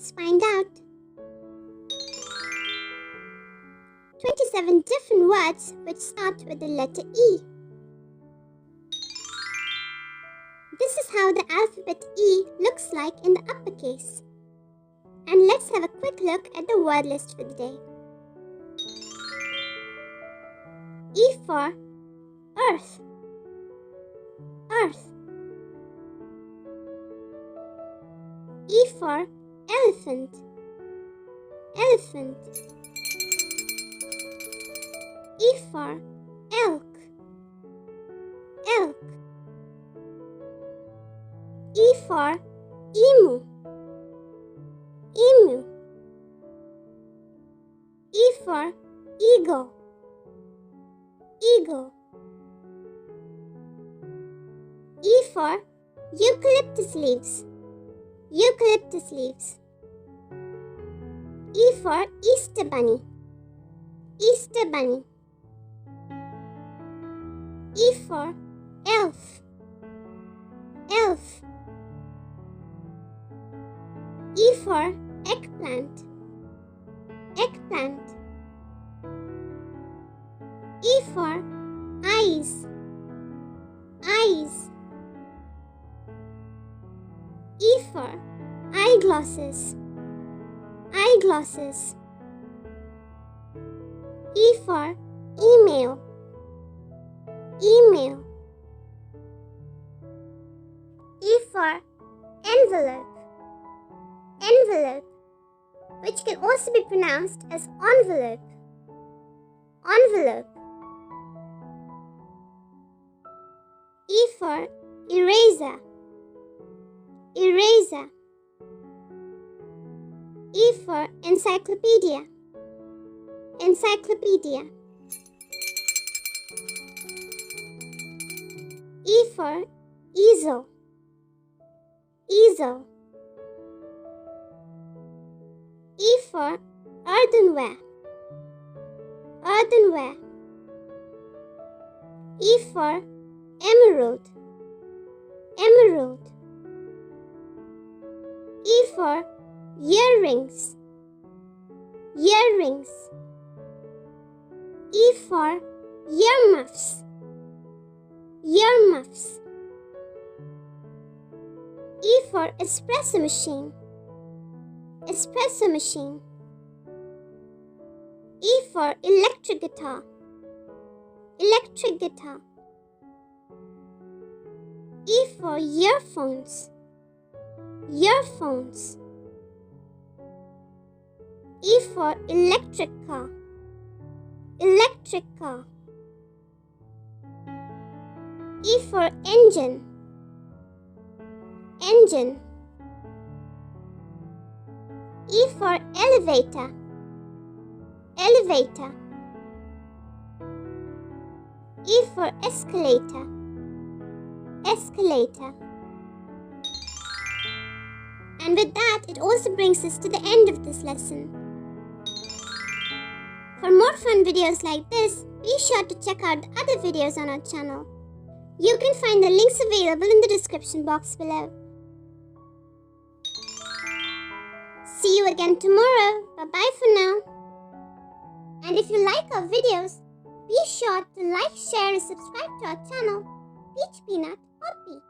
Let's find out. 27 different words which start with the letter E. This is how the alphabet E looks like in the uppercase. And let's have a quick look at the word list for the day. E for earth. Earth. E for elephant. Elephant. E for elk. Elk. E for emu. Emu. E for eagle. Eagle. E for eucalyptus leaves. Eucalyptus leaves. E for Easter bunny. Easter bunny. E for elf. Elf. E for eggplant. Eggplant. E for eyes. Eyes. E for eyeglasses. Eyeglasses. E for email. Email. E for envelope. Envelope, which can also be pronounced as envelope. Envelope. E for eraser. Eraser. E for encyclopedia. Encyclopedia. E for easel. Easel. E for earthenware. Earthenware. E for emerald. Emerald. E for earrings. Earrings. E for earmuffs. Earmuffs. E for espresso machine. Espresso machine. E for electric guitar. Electric guitar. E for earphones. Earphones. E for electric car. Electric car. E for engine. Engine. E for elevator. Elevator. E for escalator. Escalator. And with that, it also brings us to the end of this lesson. For more fun videos like this, be sure to check out the other videos on our channel. You can find the links available in the description box below. See you again tomorrow. Bye-bye for now. And if you like our videos, be sure to like, share and subscribe to our channel, Peach Peanut Poppy.